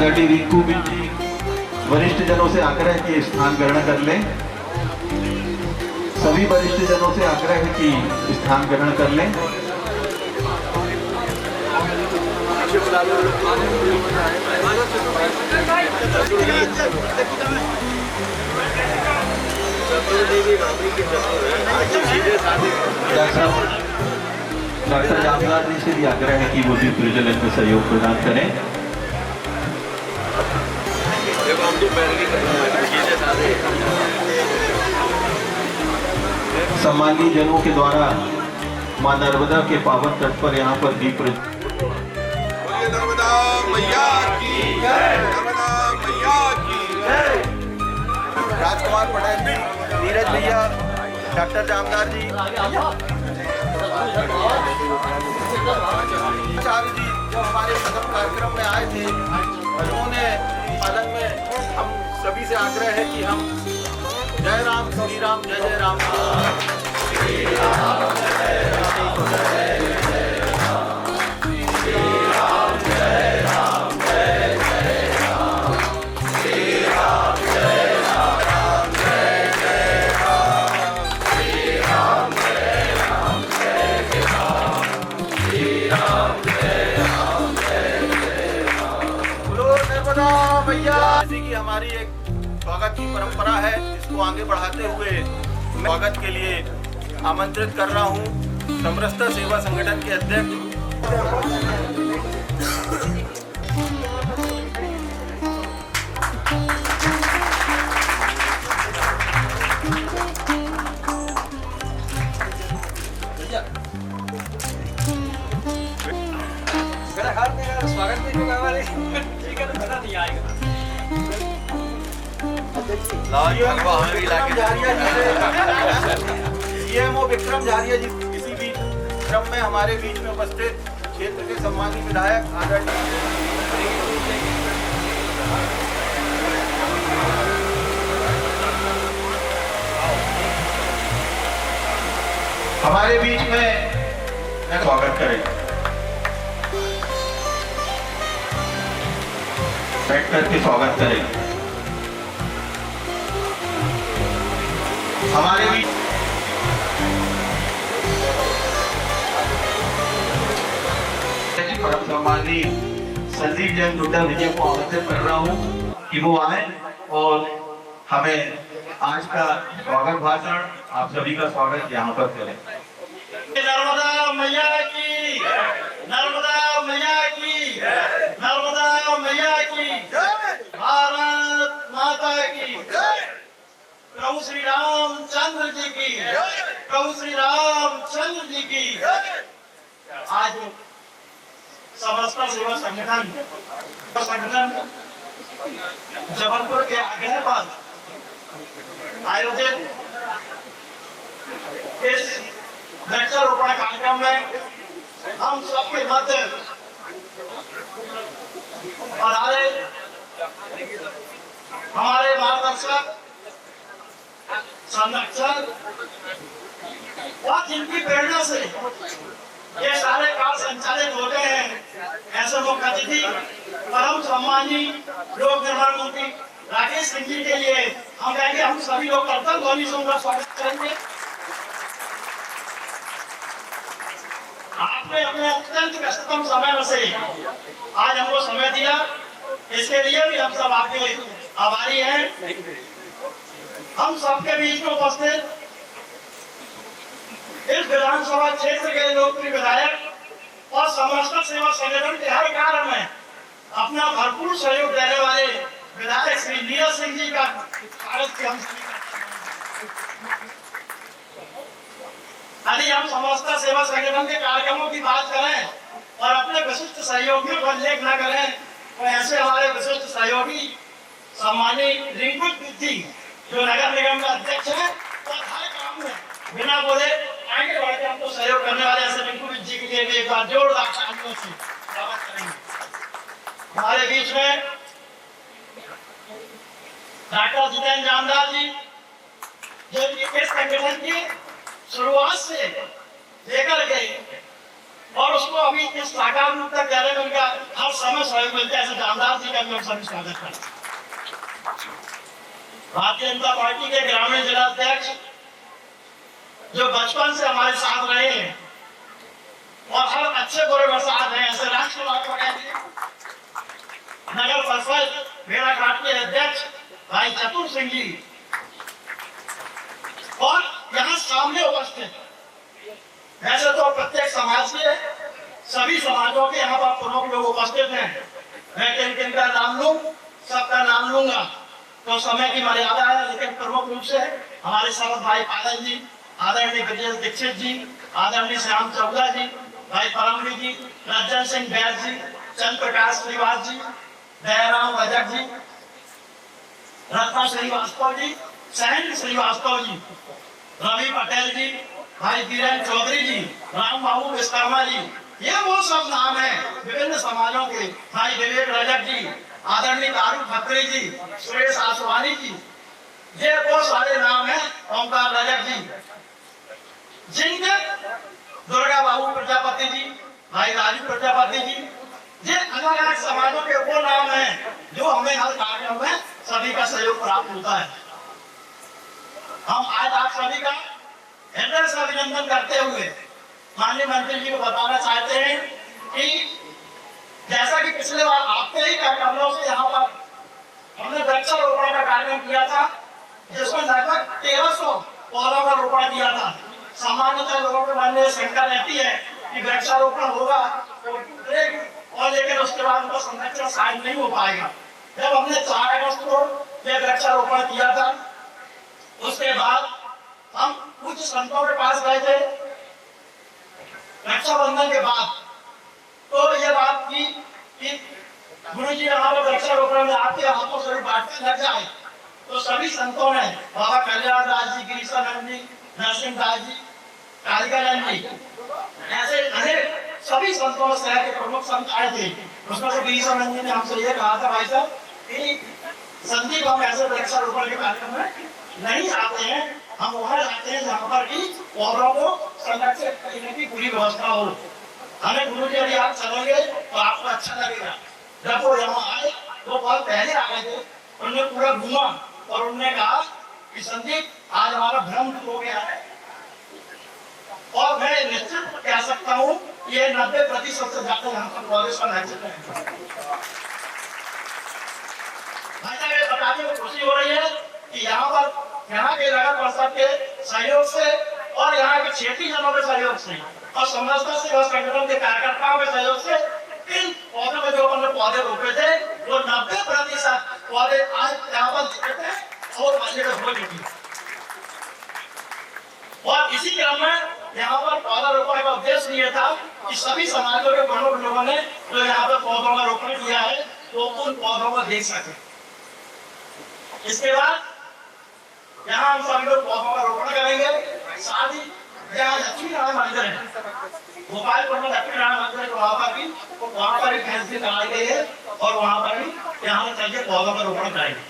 आदरणीय रिंकू जी वरिष्ठ जनों से आग्रह कि स्थान ग्रहण कर लें। सभी वरिष्ठ जनों से आग्रह है कि स्थान ग्रहण कर लें। डॉक्टर जामदार जी से भी आग्रह है कि वो भी प्रज्वलन में सहयोग प्रदान करें। सम्मानीय जनों के द्वारा मां नर्मदा के पावन तट पर यहाँ पर दीप नर्मदा मैया की जय, नर्मदा मैया की जय। राजकुमार पटेल जी, नीरज भैया, डॉक्टर जामदार जी, आचार्य जी जो हमारे सदन कार्यक्रम में आए थे, उन्होंने पालन में हम सभी से आग्रह है कि हम जय राम श्री राम जय जय राम श्री राम जय राम जय की हमारी एक स्वागत की परंपरा है, इसको आगे बढ़ाते हुए स्वागत के लिए आमंत्रित कर रहा हूं समरसता सेवा संगठन के अध्यक्ष स्वागत नहीं पता नहीं आएगा। सीएमओ विक्रम झारिया जी किसी भी क्रम में हमारे बीच में उपस्थित क्षेत्र के सम्मानित विधायक आदरणीय हमारे बीच में स्वागत करें। बैठ करके स्वागत करें। हमारे भी परम सम्मानीय संदीप जैन डोडा विजय को आमंत्रित कर रहा हूँ कि वो आए और हमें आज का स्वागत भाषण आप सभी का स्वागत यहाँ पर करें। नर्मदा मैया की, नर्मदा मैया की, नर्मदा मैया की, भारत माता की, प्रभु श्री रामचंद्र जी की, प्रभु श्री रामचंद्र जी की। आज समरसता सेवा संगठन जबलपुर के आग्रह पर आयोजित इस वृक्षारोपण कार्यक्रम में हम सबके मध्य पधारे हमारे मार्गदर्शक संरक्षक और जिनकी प्रेरणा से ये सारे कार्य संचालित होते हैं, ऐसे मुख्य अतिथि परम सम्मानीय लोक निर्माण मंत्री राकेश सिंह जी के लिए हम कहेंगे, हम सभी लोग कर्तव्य ध्वनि से उनका स्वागत करेंगे। आपने अपने अत्यंत व्यस्ततम समय में से आज हमको समय दिया, इसके लिए भी हम सब आपके आभारी हैं। हम सबके बीच में उपस्थित इस विधानसभा क्षेत्र के लोकप्रिय विधायक और समरसता सेवा संगठन के हर कार्य में अपना भरपूर सहयोग देने वाले विधायक श्री नीरज सिंह जी का स्वागत हम यदि हम समरसता सेवा संगठन के कार्यक्रमों की बात करें और अपने विशिष्ट सहयोगियों का उल्लेख न करें तो ऐसे हमारे विशिष्ट सहयोगी सम्मानीय रिंकू जी जो नगर निगम का अध्यक्ष है और हर काम में बिना बोले आगे बढ़कर हमको सहयोग करने वाले ऐसे रिंकू जी के लिए भी एक बार जोरदार तालियों से स्वागत करेंगे। हमारे बीच में डॉक्टर जितेंद्र जामदार जी जो इस संगठन की शुरुआत से लेकर के और उसको अभी इस साकार रूप तक जाने में उनका हर समय सहयोग मिलता है। ऐसे जानदार जी का भी हम सभी स्वागत करते हैं। भारतीय जनता पार्टी के ग्रामीण जिलाध्यक्ष जो बचपन से हमारे साथ रहे हैं और हर अच्छे बुरे में साथ हैं, ऐसे राष्ट्रवाद नगर परिषद भेड़ाघाट के अध्यक्ष भाई चतुर सिंह जी और यहाँ सामने उपस्थित ऐसे तो प्रत्येक समाज के सभी समाजों के यहाँ पर प्रमुख लोग उपस्थित हैं। मैं किन किन का नाम लूं, सबका नाम लूंगा तो समय की मर्यादा है, लेकिन प्रमुख रूप से हमारे शरद भाई पालन जी, आदरणीय ब्रजेश दीक्षित जी, आदरणीय श्याम चौला जी, भाई परमवीर जी, रंजन सिंह बैस जी, चंद्र प्रकाश श्रीवास जी, दयाराम रजक जी, रत्ना श्रीवास्तव जी, सैन श्रीवास्तव जी, रवि पटेल जी, भाई बीरेन चौधरी जी, राम बाबू विश्वकर्मा जी, ये वो सब नाम है विभिन्न समाजों के। भाई विवेक रजक जी, आदरणीय तारू खत्री जी, सुरेश आसवानी जी, ये वो सारे नाम हैं। ओमकार रजक जी, जिनके दुर्गा बाबू प्रजापति जी, भाई राजू प्रजापति जी, ये अलग अलग समाजों के वो नाम हैं जो हमें हर कार्यक्रम में सभी का सहयोग प्राप्त होता है। हम आज आप सभी का हृदय से अभिनंदन करते हुए माननीय मंत्री जी को बताना चाहते हैं कि जैसा कि पिछले बार आपके ही कार्यक्रमों से यहाँ पर हमने वृक्षारोपण का कार्यक्रम किया था, जिसमें लगभग 1300 पौधों का रोपण किया था। सामान्यतः लोगों के मन में शंका रहती है कि वृक्षारोपण होगा तो और लेकिन उसके बाद उनका संरक्षण शायद नहीं हो पाएगा। जब हमने 4 अगस्त को यह वृक्षारोपण किया था, उसके बाद हम कुछ संतों के पास गए थे रक्षाबंधन के बाद, तो यह बात की कि गुरु जी यहाँ पर वृक्षारोपण में आपके हाथों से बांटने लग जाए, तो सभी संतों ने बाबा कल्याण दास जी, गिरीशानंद जी, नरसिंह दास जी, कालिकानंद जी, ऐसे अनेक सभी संतों में शहर के प्रमुख संत आए थे। उसमें से गिरीशानंद जी ने हमसे ये कहा था, भाई साहब कि संदीप हम ऐसे वृक्षारोपण के कार्यक्रम में नहीं आते हैं, हम वहां जाते हैं जहाँ पर की पौधों को संरक्षित करने की पूरी व्यवस्था हो। हमें गुरु जी यदि आप चलोगे तो आपको अच्छा लगेगा। जब वो यहाँ आए वो बहुत पहले आ गए थे, उन्होंने पूरा घूमा और उन्होंने कहा कि संदीप आज हमारा भ्रम दूर हो गया है और मैं निश्चित कह सकता हूँ ये 90% से ज्यादा यहाँ पर कॉलेज का लक्ष्य है। भाई साहब ये बताने में खुशी हो रही है कि यहाँ पर यहाँ के नगर परिषद के सहयोग से और यहाँ के क्षेत्रीय जनों के सहयोग से और समरसता सेवा संगठन के कार्यकर्ताओं के सहयोग से इन पौधों में जो हमने पौधे रोपे थे वो 90% पौधे आज यहाँ पर दिखे थे और मजे में हो चुकी। और इसी क्रम में यहाँ पर पौधा रोपण का उद्देश्य ये था कि सभी समाजों के प्रमुख लोगों ने जो यहाँ पर पौधों का रोपण किया है तो उन पौधों को देख सके। इसके बाद यहाँ हम सभी लोग पौधों का रोपण करेंगे। साथ ही यहाँ लक्ष्मी नारायण मंदिर है, गोपालपुर में लक्ष्मी नारायण मंदिर है, वहाँ पर भी फेंसिंग लगाई गई है और वहाँ पर भी यहाँ पर चल के पौधों का रोपण करेंगे।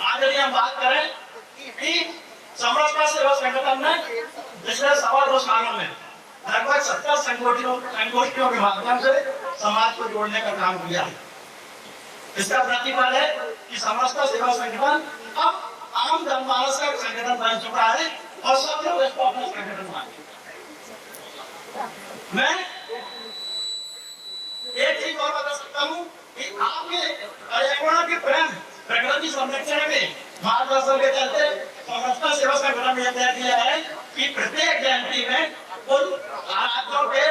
आज यदि हम बात करें कि समरसता सेवा संगठन ने पिछले 2.25 सालों में लगभग 70 संगोष्ठियों के माध्यम से समाज को जोड़ने का काम किया है। इसका प्रतिफल है कि समरसता सेवा संगठन अब आम जनमानस का संगठन बन चुका है और सब लोग इसको अपना संगठन मानते हैं। मैं एक चीज और बता सकता हूँ कि आपके पर्यावरण के प्रेम, प्रकृति संरक्षण में मार्गदर्शन के चलते समरसता सेवा संगठन ने तय किया है कि प्रत्येक जयंती में उन आराध्यों के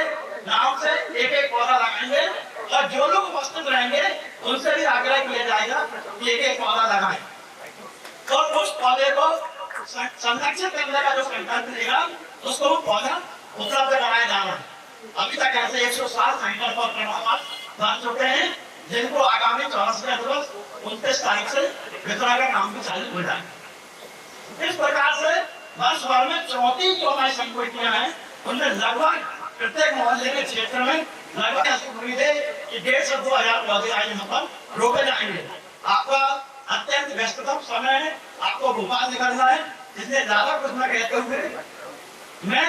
नाम से एक पौधा लगाएंगे और जो लोग उपस्थित रहेंगे उनसे भी आग्रह किया जाएगा कि एक पौधा लगाएं और उस पौधे को संरक्षित करने का जो संकल्प लेगा उसको पौधा उपलब्ध कराया जाना। अभी तक ऐसे 107 सेंटर पर प्रमाण बन चुके हैं जिनको आगामी 24 दिवस 29 तारीख से वितरण का काम भी चालू हो जाएगा। इस प्रकार से वर्ष भर में 34 जो हमारी संगठनियां हैं उनमें लगभग प्रत्येक मोहल्ले के क्षेत्र में लगभग उम्मीद है कि 1.5 से 2 हजार पौधे आज यहाँ पर रोके जाएंगे। आपका अत्यंत व्यस्ततम समय है, आपको भोपाल निकलना है, इसलिए ज्यादा कुछ न कहते हुए मैं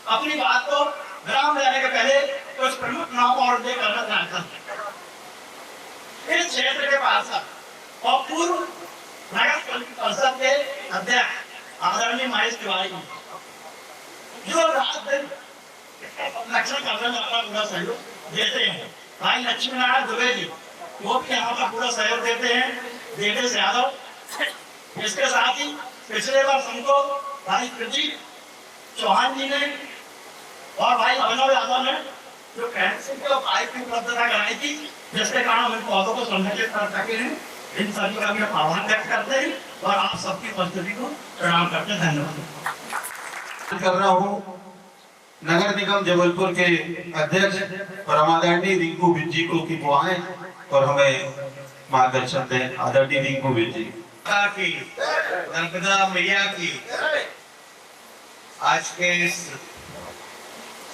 अपनी बात को विराम लेने के पहले कुछ प्रमुख नाम और देकर चाहता हूं। इस क्षेत्र के पार्षद और पूर्व नगर परिषद के अध्यक्ष आदरणीय महेश तिवारी जो रात दिन रक्षण करने में अपना पूरा सहयोग देते हैं। भाई लक्ष्मी नारायण दुबे जी वो भी यहाँ पर पूरा सहयोग देते हैं, देवेश यादव। इसके साथ ही पिछले वर्ष हमको भाई प्रदीप चौहान जी ने और भाई अभिनव यादव ने जो कैंसर के पाइप की उपलब्धता कराई थी, जिसके कारण हम इन पौधों को संरक्षित कर सके हैं। इन सभी का भी आभार व्यक्त करते हैं और आप सबकी उपस्थिति को प्रणाम करते हैं। धन्यवाद कर रहा हूँ नगर निगम जबलपुर के अध्यक्ष और आदरणीय रिंकू बिजी को की वो आए और हमें मार्गदर्शन दें। आदरणीय रिंकू बिजी की नर्मदा मैया की आज के इस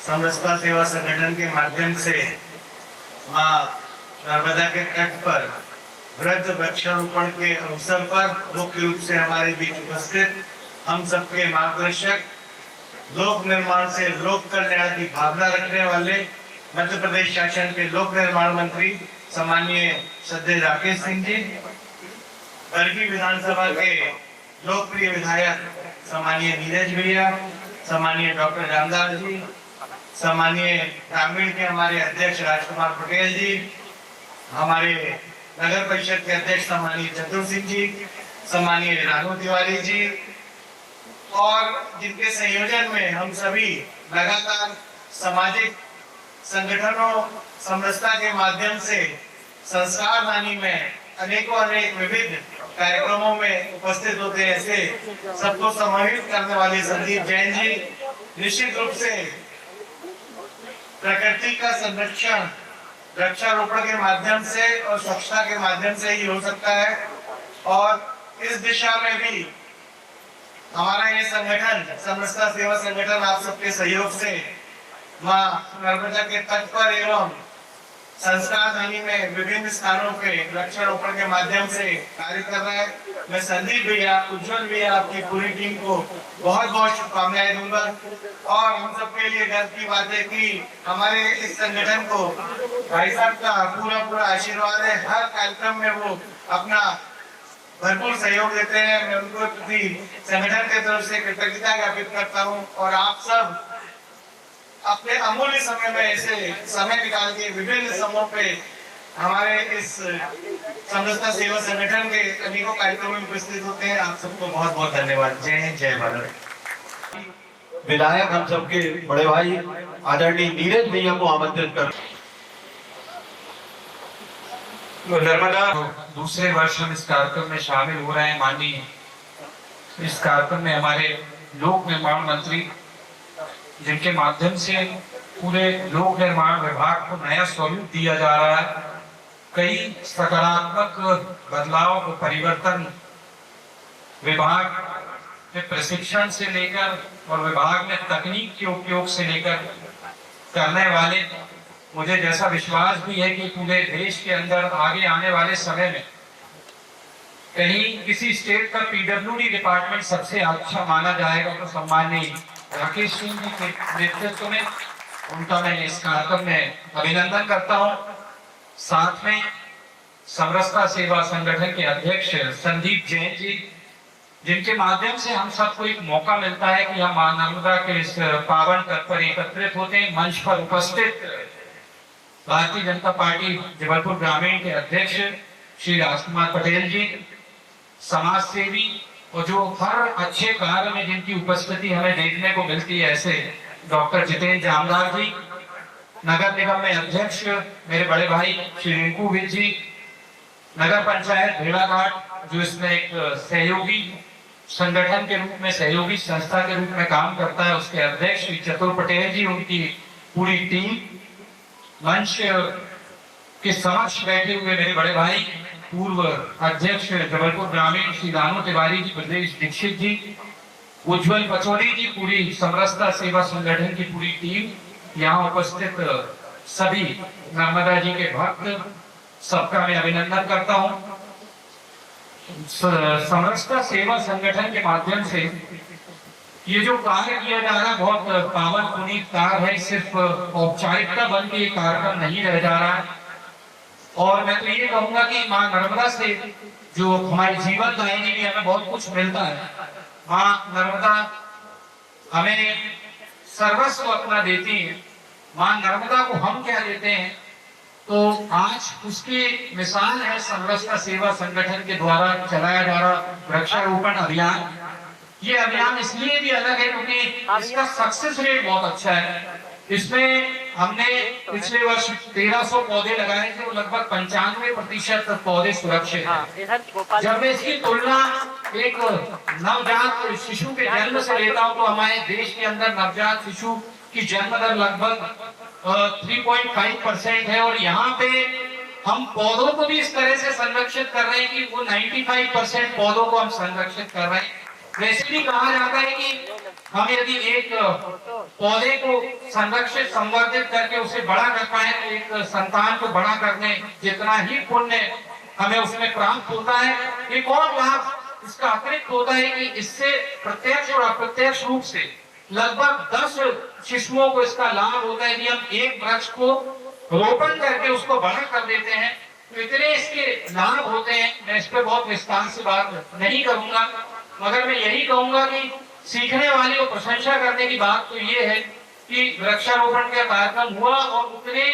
समरसता सेवा संगठन के माध्यम से मां नर्मदा के तट पर वृद्ध वृक्षारोपण के अवसर पर मुख्य रूप से हमारे बीच उपस्थित हम सबके मार्गदर्शक, लोक निर्माण से लोक कल्याण की भावना रखने वाले मध्य प्रदेश शासन के लोक निर्माण मंत्री सम्माननीय श्रद्धेय राकेश सिंह जी, बरगी विधानसभा के लोकप्रिय विधायक सम्माननीय नीरज भैया, सम्माननीय डॉक्टर रामदास जी, सम्माननीय ग्रामीण के हमारे अध्यक्ष राजकुमार पटेल जी, हमारे नगर परिषद के अध्यक्ष सम्माननीय चतुर सिंह जी, सम्माननीय राघव तिवारी जी और जिनके संयोजन में हम सभी लगातार सामाजिक संगठनों समरसता के माध्यम से संस्कार दानी में अनेकों विविध कार्यक्रमों में उपस्थित होते हैं। ऐसे सबको समाहित करने वाले संदीप जैन जी, निश्चित रूप से प्रकृति का संरक्षण वृक्षारोपण के माध्यम से और स्वच्छता के माध्यम से ही हो सकता है और इस दिशा में भी हमारा ये संगठन समरसता सेवा संगठन आप सबके सहयोग से मां नर्मदा के तट पर एवं संस्कार दानी में विभिन्न स्थानों पे वृक्षारोपण के माध्यम से कार्य कर रहा है। मैं संदीप भैया, उज्जवल भैया, आपकी पूरी टीम को बहुत बहुत शुभकामनाएं दूंगा और हम सबके लिए गर्व की बात है कि हमारे इस संगठन को भाई साहब का पूरा आशीर्वाद है। हर कार्यक्रम में वो अपना भरपूर सहयोग देते हैं। मैं उनको संगठन की तरफ से कृतज्ञता ज्ञापित करता हूँ और आप सब अपने अमूल्य समय में ऐसे समय निकाल के विभिन्न समूह पे हमारे इस समरसता सेवा संगठन के अनेकों कार्यक्रमों में उपस्थित होते हैं। आप सबको बहुत बहुत धन्यवाद। जय हिंद, जय भारत। विधायक हम सबके बड़े भाई आदरणीय नीरज भैया को आमंत्रित कर। नर्मदा दूसरे वर्ष हम इस कार्यक्रम में शामिल हो रहे हैं। माननीय इस कार्यक्रम में हमारे लोक निर्माण मंत्री, जिनके माध्यम से पूरे लोक निर्माण विभाग को नया स्वरूप दिया जा रहा है, कई सकारात्मक बदलाव और परिवर्तन विभाग में प्रशिक्षण से लेकर और विभाग में तकनीक के उपयोग से लेकर करने वाले, मुझे जैसा विश्वास भी है कि पूरे देश के अंदर आगे आने वाले समय में कहीं किसी स्टेट का पीडब्ल्यूडी डिपार्टमेंट सबसे अच्छा माना जाएगा तो सम्माननीय राकेश सिंह जी के नेतृत्व में उनका मैं इस कार्यक्रम में अभिनंदन करता हूं। साथ में समरसता सेवा संगठन के अध्यक्ष संदीप जैन जी, जिनके माध्यम से हम सबको एक मौका मिलता है कि हम मां नर्मदा के इस पावन तट पर एकत्रित होते हैं। मंच पर उपस्थित भारतीय जनता पार्टी जबलपुर ग्रामीण के अध्यक्ष श्री राजकुमार पटेल जी, समाज सेवी और जो हर अच्छे कार्य में जिनकी उपस्थिति हमें देखने को मिलती है, ऐसे डॉक्टर जितेंद्र जामदार जी, नगर निगम में अध्यक्ष मेरे बड़े भाई श्री रिंकू बिजी जी, नगर पंचायत भेड़ाघाट जो इसमें एक सहयोगी संगठन के रूप में, सहयोगी संस्था के रूप में काम करता है, उसके अध्यक्ष श्री चतुर पटेल जी, उनकी पूरी टीम, मंच के समक्ष बैठे हुए मेरे बड़े भाई पूर्व अध्यक्ष जबलपुर ग्रामीण श्री रानू तिवारी जी, ब्रजेश दीक्षित जी, उज्जवल पचौरी जी, पूरी समरसता सेवा संगठन की पूरी टीम, यहाँ उपस्थित सभी नर्मदा जी के भक्त, सबका मैं अभिनंदन करता हूँ। समरसता सेवा संगठन के माध्यम से ये जो कार्य किया जा रहा है बहुत पावन पुनीत कार्य है, सिर्फ औपचारिकता बन के ये कार्यक्रम नहीं रह जा रहा है। और मैं तो ये कहूंगा कि माँ नर्मदा से जो हमारे जीवन दायिनी में हमें बहुत कुछ मिलता है, माँ नर्मदा हमें सर्वस्व अपना देती है। माँ नर्मदा को हम क्या देते हैं, तो आज उसकी मिसाल है समरसता सेवा संगठन के द्वारा चलाया जा रहा वृक्षारोपण अभियान। ये अभियान इसलिए भी अलग है क्योंकि इसका सक्सेस रेट बहुत अच्छा है। इसमें हमने पिछले वर्ष 1300 पौधे लगाए थे, लगभग 95% पौधे सुरक्षित हैं। जब मैं इसकी तुलना एक नवजात शिशु के जन्म से लेता हूं, तो हमारे देश के अंदर नवजात शिशु की जन्म दर लगभग 3.5% है। और यहाँ पे हम पौधों को भी इस तरह से संरक्षित कर रहे हैं कि वो 95% पौधों को हम संरक्षित कर रहे हैं। वैसे भी कहा जाता है कि हम यदि एक पौधे को संरक्षित संवर्धित करके उसे बड़ा कर पाए, तो एक संतान को बड़ा करने जितना ही पुण्य हमें उसमें प्राप्त होता है। एक और लाभ इसका अतिरिक्त होता है कि इससे प्रत्यक्ष और अप्रत्यक्ष रूप से लगभग 10 शिशुओं को इसका लाभ होता है। यदि हम एक वृक्ष को रोपण करके उसको बड़ा कर देते हैं तो इतने इसके लाभ होते हैं। मैं इस पर बहुत विस्तार से बात नहीं करूंगा, मगर मैं यही कहूंगा कि सीखने वाले को प्रशंसा करने की बात तो ये है कि वृक्षारोपण का कार्यक्रम हुआ, और उतने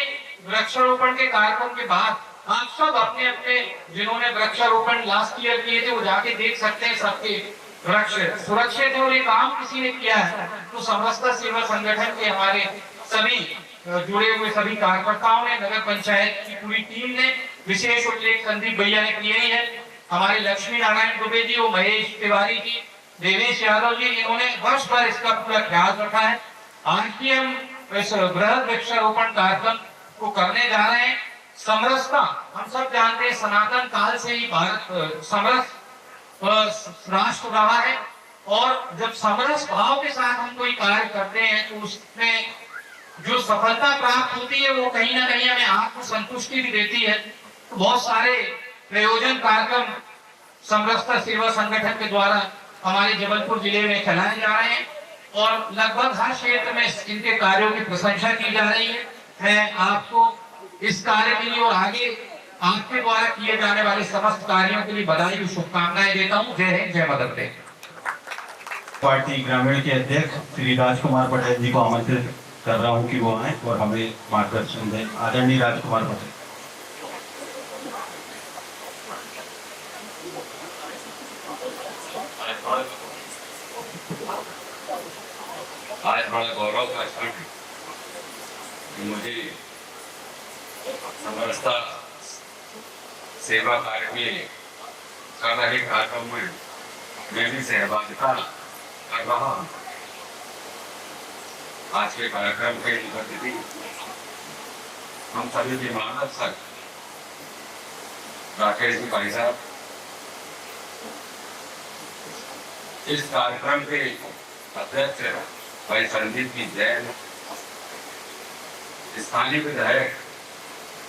वृक्षारोपण के कार्यक्रम के बाद आप सब अपने अपने जिन्होंने वृक्षारोपण लास्ट ईयर किए थे वो जाके देख सकते हैं, सबके वृक्ष सुरक्षित है। और ये काम किसी ने किया है तो समरसता सेवा संगठन के हमारे सभी जुड़े हुए सभी कार्यकर्ताओं ने, नगर पंचायत की पूरी टीम ने, विशेष उल्लेख संदीप भैया ने किया ही है। हमारे लक्ष्मी नारायण दुबे जी और महेश तिवारी जी, देवेश यादव जी, इन्होंने वर्ष भर इसका पूरा ख्याल रखा है। आज भी हम इस बृहद वृक्षारोपण कार्यक्रम को करने जा रहे हैं। समरसता हम सब जानते हैं, सनातन काल से ही भारत समरस राष्ट्र रहा है, और जब समरस भाव के साथ हम कोई कार्य करते हैं तो उसमें जो सफलता प्राप्त होती है वो कहीं ना कहीं हमें आत्मसंतुष्टि भी देती है। तो बहुत सारे प्रयोजन कार्यक्रम समरसता सेवा संगठन के द्वारा हमारे जबलपुर जिले में चलाए जा रहे हैं, और लगभग हर क्षेत्र में इनके कार्यों की प्रशंसा की जा रही है। मैं आपको इस कार्य के लिए और आगे आपके द्वारा किए जाने वाले समस्त कार्यों के लिए बधाई और शुभकामनाएं देता हूँ। जय हिंद, जय मदर टेरेसा। पार्टी ग्रामीण के अध्यक्ष श्री राजकुमार पटेल जी को आमंत्रित कर रहा हूं कि वो आए और हमें मार्गदर्शन दें। आदरणीय राजकुमार पटेल। आज बड़ा गौरव का क्षण है कि मुझे समरसता सेवा कार्य में कर रहे कार्यक्रम में मैं भी सहभागिता कर रहा हूँ। आज के कार्यक्रम के अतिथि हम सभी के मार्गदर्शक राकेश जी भाई साहब, इस कार्यक्रम के अध्यक्ष भाई संदीप जी जैन, स्थानीय विधायक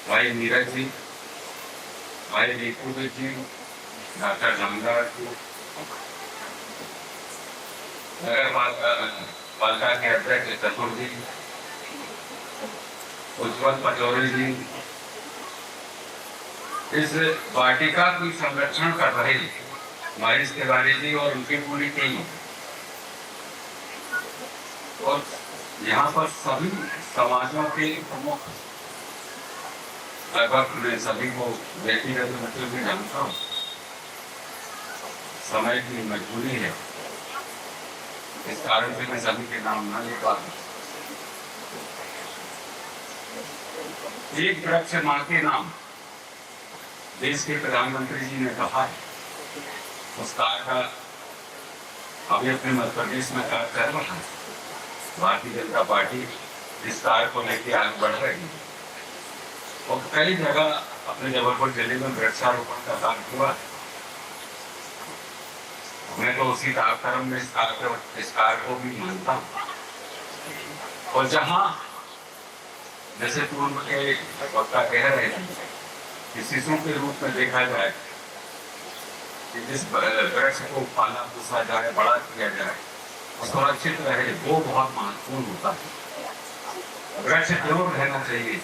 भाई नीरज जी, भाई दीपू जी, डॉक्टर रामदास जी, नगर पालिका के अध्यक्ष चतुर जी, उज्जवल पचौरी जी, इस वाटिका की संरक्षण कर रहे महेश तिवारी जी और उनकी पूरी टीम, और यहाँ पर सभी समाजों के प्रमुख, लगभग मैं सभी को व्यक्तिगत रूप से भी जानता हूँ। समय की मजबूरी है, इस कारण से मैं सभी के नाम ना ले पाता। एक वृक्ष माँ के नाम देश के प्रधानमंत्री जी ने कहा है, उस कार्य का अभी अपने मध्य प्रदेश में कार्य कर रहा है। भारतीय जनता पार्टी इस कार्य को लेकर आगे बढ़ रही है, और कई जगह अपने जबलपुर जिले में वृक्षारोपण का कार्य हुआ है। मैं तो उसी कार्यक्रम में इस कार्य को भी मानता हूँ। और जहाँ जैसे पूर्व के वक्ता कह रहे थे कि शिशु के रूप में देखा जाए कि जिस वृक्ष को पाला पोसा जाए, बड़ा किया जाए, सुरक्षित रहे, वो बहुत महत्वपूर्ण होता है। वृक्ष जरूर रहना चाहिए।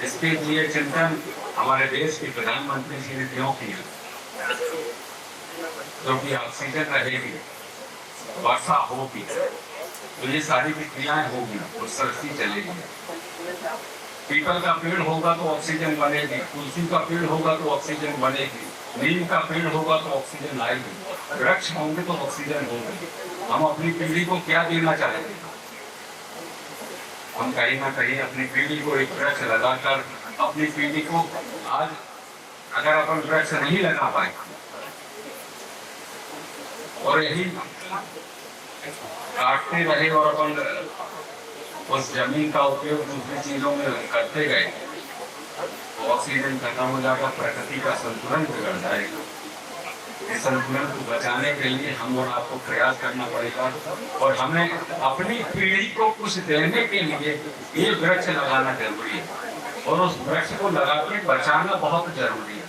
इसके लिए चिंतन हमारे देश के प्रधानमंत्री जी ने क्यों किया, क्योंकि ऑक्सीजन रहेगी, वर्षा होगी, तो ये सारी क्रियाएं होगी और सृष्टि चलेगी। पीपल का पेड़ होगा तो ऑक्सीजन बनेगी, तुलसी का पेड़ होगा तो ऑक्सीजन बनेगी, नीम का पेड़ होगा तो ऑक्सीजन आएगी, वृक्ष होंगे तो ऑक्सीजन होगी। हम अपनी पीढ़ी को क्या देना चाहेंगे? हम कहीं ना कहीं अपनी पीढ़ी को एक वृक्ष लगाकर अपनी पीढ़ी को, आज अगर अपन वृक्ष नहीं लगा पाए और यही काटते रहे और अपन उस जमीन का उपयोग दूसरी चीजों में करते गए तो ऑक्सीजन खत्म हो जाएगा, प्रकृति का संतुलन बिगड़ जाएगा। इस संतुलन को बचाने के लिए हम और आपको प्रयास करना पड़ेगा और हमें अपनी पीढ़ी को कुछ देने के लिए ये वृक्ष लगाना जरूरी है और उस वृक्ष को लगा के बचाना बहुत जरूरी है,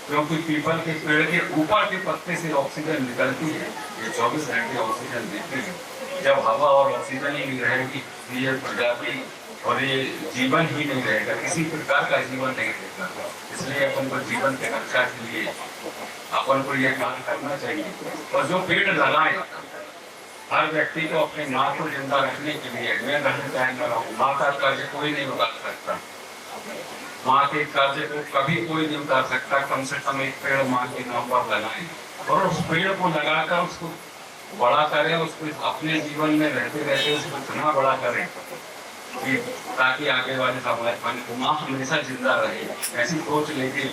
क्योंकि पीपल के पेड़ के ऊपर के पत्ते से ऑक्सीजन निकलती है, ये 24 घंटे ऑक्सीजन देती है। जब हवा और ऑक्सीजन ही नहीं रहेगी ये प्रजाति और ये जीवन ही नहीं रहेगा, किसी प्रकार का जीवन नहीं रहेगा। इसलिए अपन को जीवन के रक्षा के लिए अपन को ये काम करना चाहिए। और जो पेड़ लगाए, हर व्यक्ति को अपनी माँ को जिंदा रखने के लिए मैं रहना चाहूँगा, माँ का कर्ज कोई नहीं उतार सकता, माँ के कर्ज को कभी कोई नहीं उतार सकता। कम से कम एक पेड़ माँ के नाम पर लगाएं और उस पेड़ को लगाकर उसको बड़ा करें, उसको अपने जीवन में रहते रहते उसको इतना बड़ा करें कि ताकि आगे वाले समाज में माँ हमेशा जिंदा रहे। ऐसी सोच लेके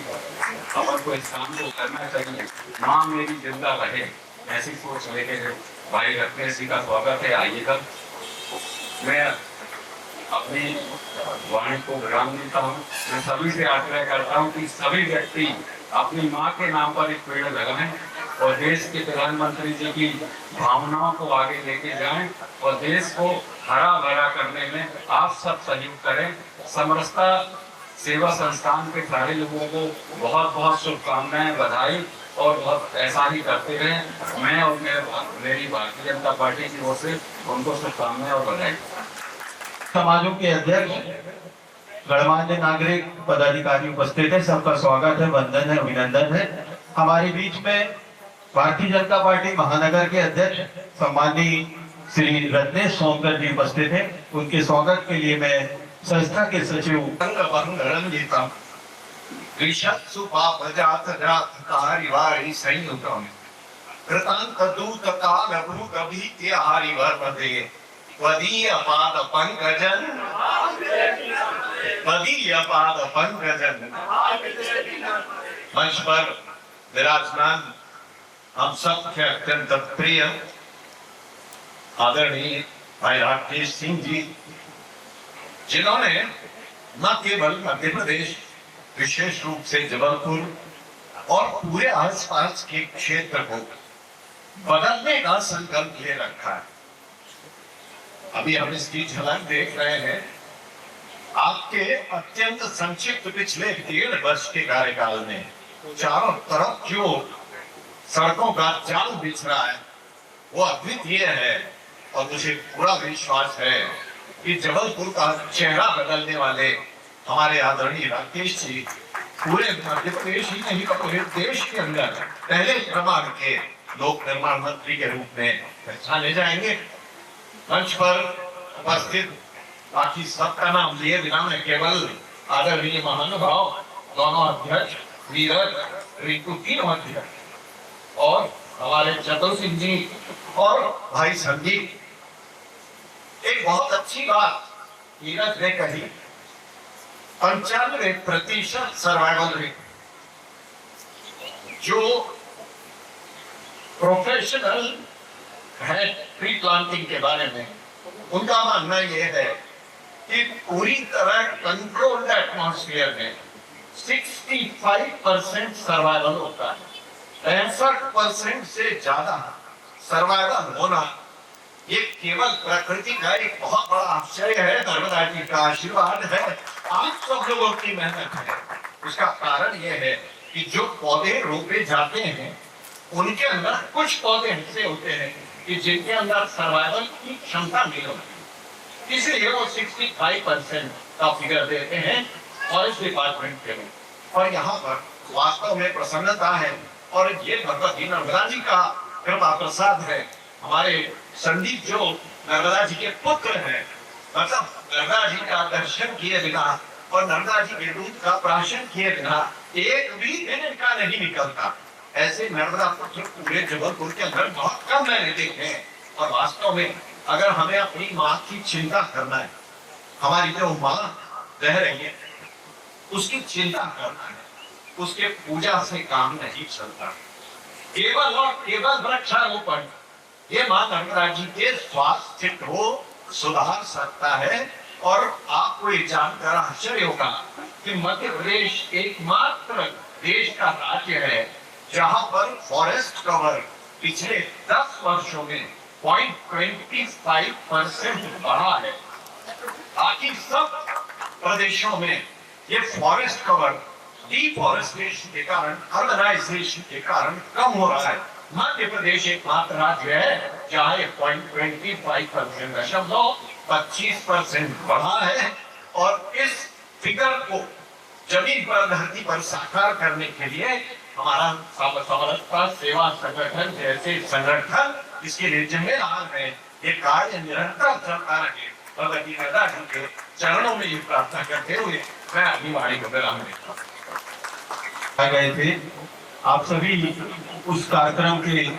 अपन को इस काम को करना चाहिए, माँ मेरी जिंदा रहे, ऐसी सोच लेके। भाई रत्नेश जी का स्वागत है, आइएगा। मैं अपनी वाणी को विराम देता हूँ। मैं सभी से आग्रह करता हूँ कि सभी व्यक्ति अपनी माँ के नाम पर एक पेड़ लगाएं और देश के प्रधानमंत्री जी की भावनाओं को आगे लेके जाएं और देश को हरा भरा करने में आप सब सहयोग करें। समरसता सेवा संस्थान के सारे लोगों को बहुत बहुत शुभकामनाएं, बधाई और बहुत ऐसा ही करते रहें। मैं और मेरी भारतीय जनता पार्टी की ओर से उनको शुभकामनाएं और बधाई। समाजों के अध्यक्ष, गणमान्य नागरिक, पदाधिकारी उपस्थित है, सबका स्वागत है, वंदन है, अभिनंदन है। हमारे बीच में भारतीय जनता पार्टी महानगर के अध्यक्ष सम्माननीय श्री रत्नेश सोनकर जी उपस्थित हैं। उनके स्वागत के लिए मैं संस्था के सचिव मंच पर विराजमान हम सबके अत्यंत प्रिय आदरणीय भाई राकेश सिंह जी, जिन्होंने न केवल मध्य प्रदेश, विशेष रूप से जबलपुर और पूरे आसपास के क्षेत्र को बदलने का संकल्प ले रखा है। अभी हम इसकी झलक देख रहे हैं। आपके अत्यंत संक्षिप्त पिछले 1.5 वर्ष के कार्यकाल में चारों तरफ जो सड़कों का जाल बिछ रहा है वो अद्वितीय है और मुझे पूरा विश्वास है कि जबलपुर का चेहरा बदलने वाले हमारे आदरणीय राकेश जी पूरे मध्य प्रदेश ही नहीं पूरे देश के अंदर पहले क्रमांक के लोक निर्माण मंत्री के रूप में पहचाने जाएंगे। मंच पर उपस्थित बाकी सबका नाम लिए बिना मैं केवल आदरणीय महानुभाव दोनों अध्यक्ष वीरज रिंकू तीनों अध्यक्ष और हमारे चतुर सिंह जी और भाई संदीप, एक बहुत अच्छी बात नीरज ने कही, 95% सर्वाइवल रेट। जो प्रोफेशनल है ट्री प्लांटिंग के बारे में, उनका मानना यह है कि पूरी तरह कंट्रोल्ड एटमॉस्फेयर में 65% सर्वाइवल होता है। 65% से ज्यादा सर्वाइवल होना ये केवल प्रकृति का एक बहुत बड़ा आश्चर्य है, नर्मदा जी का आशीर्वाद है, आप सब लोगों की मेहनत है। उसका कारण यह है कि जो पौधे रोपे जाते हैं उनके अंदर कुछ पौधे ऐसे होते हैं कि जिनके अंदर सर्वाइवल की क्षमता नहीं होती, इसलिए वो 65% का फिगर देते हैं फॉरेस्ट डिपार्टमेंट के में। और यहाँ पर वास्तव में प्रसन्नता है, और ये भगवती नर्मदा जी का कृपा प्रसाद है। हमारे संदीप जो नर्मदा जी के पुत्र हैं, मतलब नर्मदा जी का दर्शन किए बिना और नर्मदा जी के दूध का प्राशन किए बिना एक भी दिन इनका नहीं निकलता। ऐसे नर्मदा पुत्र पूरे जबलपुर के अंदर बहुत कम मैंने देखे हैं। और वास्तव में अगर हमें अपनी माँ की चिंता करना है, हमारी जो माँ रह रही है उसकी चिंता करना है, उसके पूजा से काम नहीं चलता। केवल और केवल वृक्षारोपण ये माँ नर्मदा जी के स्वास्थ्य को सुधार सकता है। और आपको ये जानकर आश्चर्य होगा कि मध्य प्रदेश एकमात्र देश का राज्य है जहां पर फॉरेस्ट कवर पिछले 10 वर्षों में 0.25% बढ़ा है। बाकी सब प्रदेशों में ये फॉरेस्ट कवर डिफॉरेस्टेशन के कारण, अर्बनाइजेशन के कारण कम हो रहा है। मध्य प्रदेश एकमात्र राज्य है जहाँ ये 0.25% बढ़ा है। और इस फिगर को जमीन पर, धरती पर साकार करने के लिए हमारा समरसता सेवा संगठन जैसे संगठन इसके लिए जिम्मेदार है। ये कार्य निरंतर चलता रहे। भगवती नर्मदा जी के चरणों में ये प्रार्थना करते हुए मैं अपनी वाणी को विराम देता हूँ। गए थे आप सभी उस कार्यक्रम के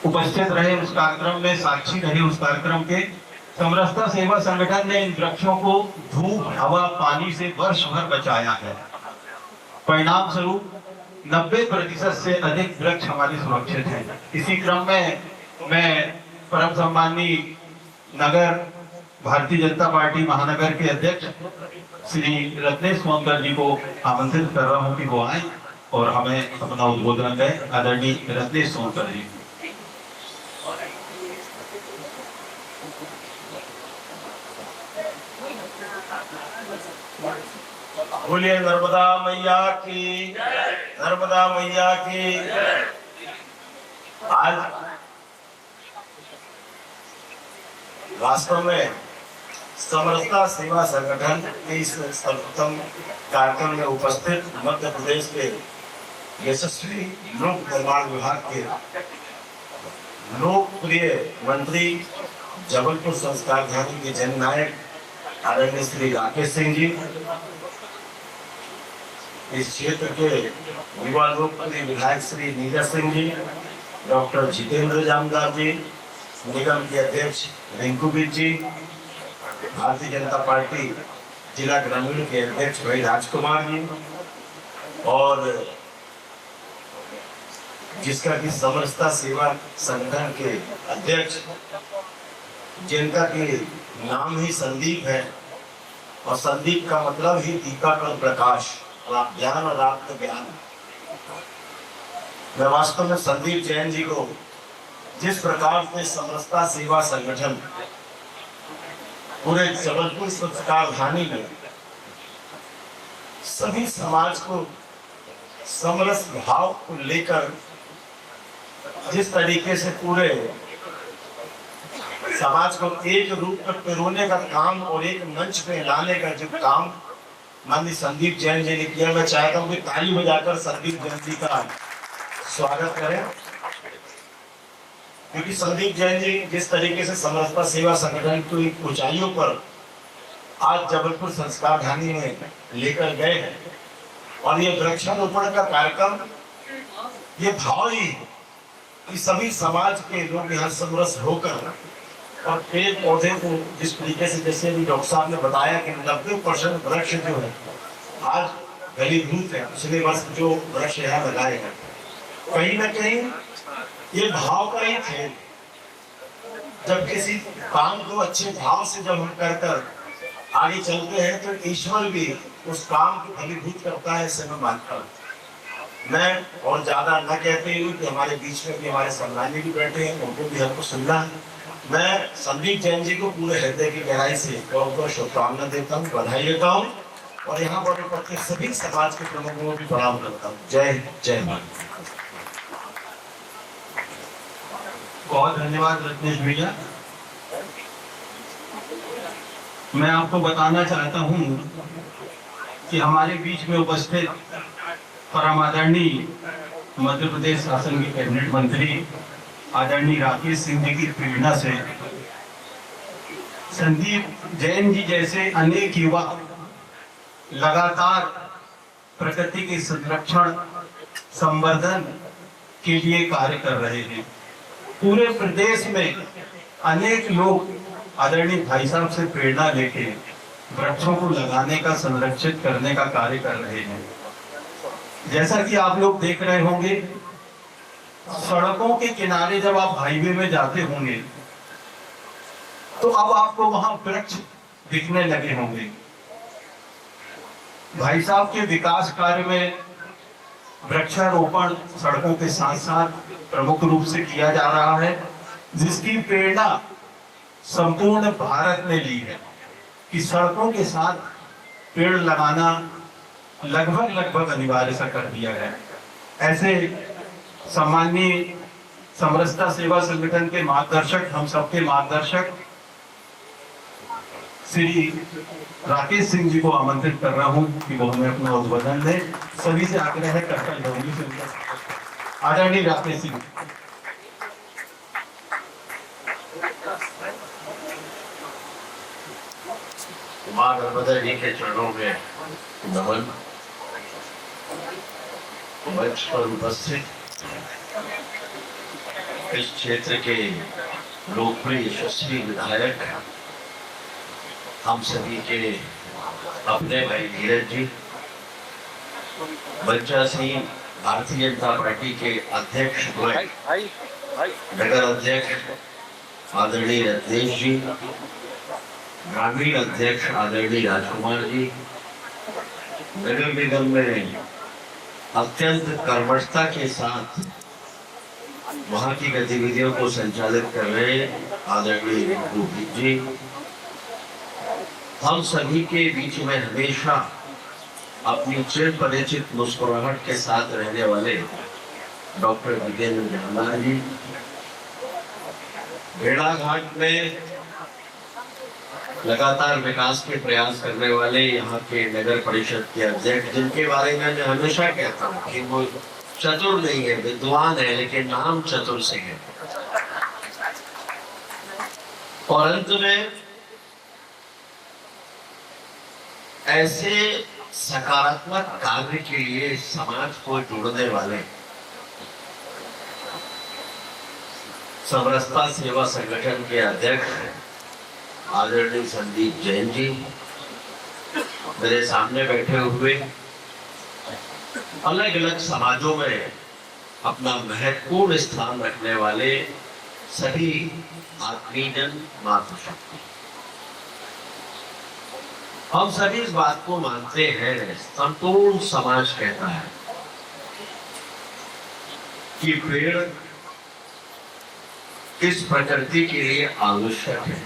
उपस्थित रहे, उस कार्यक्रम में साक्षी रहे। उस कार्यक्रम के समरसता सेवा संगठन ने इन वृक्षों को धूप, हवा, पानी से वर्ष भर बचाया है। परिणाम स्वरूप 90% से अधिक वृक्ष हमारे सुरक्षित हैं। इसी क्रम में मैं परम सम्माननीय नगर भारतीय जनता पार्टी महानगर के अध्यक्ष श्री रत्नेश सोनकर जी को आमंत्रित कर रहा हूं कि वो आए और हमें अपना उद्बोधन दें। आदरणीय रत्नेश सोनकर जी। बोलिए नर्मदा मैया की, नर्मदा मैया की। आज वास्तव में समरसता सेवा संगठन के इस सर्वोत्तम कार्यक्रम में उपस्थित मध्य प्रदेश के यशस्वी लोक निर्माण विभाग के लोकप्रिय मंत्री, जबलपुर संस्कार धानी के जननायक आदरणीय श्री राकेश सिंह जी, इस क्षेत्र के युवा लोकप्रिय विधायक श्री नीरज सिंह जी, डॉक्टर जितेंद्र जामदार जी, निगम के अध्यक्ष रिंकूबीर जी, भारतीय जनता पार्टी जिला ग्रामीण के अध्यक्ष भाई राजकुमार जी, और जिसका कि समरसता सेवा संगठन के अध्यक्ष, जिनका कि नाम ही संदीप है, और संदीप का मतलब ही दीपक और प्रकाश, ज्ञान और आत्म ज्ञान। मैं वास्तव में संदीप जैन जी को जिस प्रकार से समरसता सेवा संगठन पूरे जबलपुर संस्कार धानी में सभी समाज को समरस भाव को लेकर जिस तरीके से पूरे समाज को एक रूप में पिरोने का काम और एक मंच पे लाने का जो काम माननीय संदीप जैन जी ने किया, मैं चाहता हूँ कि ताली बजाकर संदीप जैन जी का स्वागत करें। क्योंकि संदीप जैन जी जिस तरीके से समरसता सेवा संगठन को एक ऊंचाइयों पर आज जबलपुर संस्कार धानी में लेकर गए हैं, और ये वृक्षारोपण का कार्यक्रम ये भाव ही कि सभी समाज के लोग यहाँ समरस होकर और पेड़ पौधे को जिस तरीके से, जैसे अभी डॉक्टर साहब ने बताया कि 90% वृक्ष जो है आज घनीभूत है। पिछले वर्ष जो वृक्ष यहाँ लगाए हैं, कहीं ना कहीं ये भाव का ही थे। जब किसी काम को अच्छे भाव से जब हम कर आगे चलते हैं तो ईश्वर भी उस काम को फलीभूत करता है, ऐसे मैं मानता हूँ। मैं और ज्यादा न कहते हुए कि हमारे बीच में भी हमारे सम्मानी भी बैठे हैं, उनको भी हमको सुनना है। मैं संदीप जैन जी को पूरे हृदय की गहराई से बहुत बहुत शुभकामना देता हूँ, बधाई देता हूँ। और यहाँ पर उपस्थित सभी समाज के प्रमुखों को भी प्रणाम करता हूँ। जय जय मां। बहुत धन्यवाद रत्नेश भैया। मैं आपको बताना चाहता हूँ कि हमारे बीच में उपस्थित परम आदरणीय मध्य प्रदेश शासन के कैबिनेट मंत्री आदरणीय राकेश सिंह जी की प्रेरणा से संदीप जैन जी जैसे अनेक युवा लगातार प्रकृति के संरक्षण संवर्धन के लिए कार्य कर रहे हैं। पूरे प्रदेश में अनेक लोग आदरणीय भाई साहब से प्रेरणा लेके वृक्षों को लगाने का, संरक्षित करने का कार्य कर रहे हैं। जैसा कि आप लोग देख रहे होंगे, सड़कों के किनारे जब आप हाईवे में जाते होंगे तो अब आपको वहां वृक्ष दिखने लगे होंगे। भाई साहब के विकास कार्य में वृक्षारोपण सड़कों के साथ साथ प्रमुख रूप से किया जा रहा है, जिसकी प्रेरणा संपूर्ण भारत ने ली है कि सड़कों के साथ पेड़ लगाना लगभग अनिवार्य सा कर दिया गया है। ऐसे सम्माननीय समरसता सेवा संगठन के मार्गदर्शक, हम सबके मार्गदर्शक श्री राकेश सिंह जी को आमंत्रित कर रहा हूं कि वो हमें अपना उद्बोधन दे। सभी से आग्रह है, कर्तव्य होगी से आदरणीय राकेश सिंह। मां नर्मदा जी के चरणों में नमन। मंच पर उपस्थित इस क्षेत्र के लोकप्रिय यशस्वी विधायक, हम सभी के अपने भाई धीरज जी, पंचासी भारतीय जनता पार्टी के अध्यक्ष द्वय, नगर अध्यक्ष आदरणीय रत्नेश जी, ग्रामीण अध्यक्ष आदरणीय राजकुमार जी, नगर निगम में अत्यंत कर्मठता के साथ वहां की गतिविधियों को संचालित कर रहे आदरणीय रिंकू जी, हम सभी के बीच में हमेशा अपनी चिर परिचित मुस्कुराहट के साथ रहने वाले डॉक्टर विजेंद्र जहानार जी, भेड़ाघाट में लगातार विकास के प्रयास करने वाले यहाँ के नगर परिषद के अध्यक्ष, जिनके बारे में मैं हमेशा कहता हूँ कि वो चतुर नहीं है, विद्वान है, लेकिन नाम चतुर से है। और अंत में ऐसे सकारात्मक कार्य के लिए समाज को जोड़ने वाले समरसता सेवा संगठन के अध्यक्ष आदरणीय संदीप जैन जी, मेरे सामने बैठे हुए अलग अलग समाजों में अपना महत्वपूर्ण स्थान रखने वाले सभी आत्मीयजन, मातृशक्ति, हम सभी इस बात को मानते हैं, संपूर्ण समाज कहता है कि पेड़ इस प्रकृति के लिए आवश्यक है,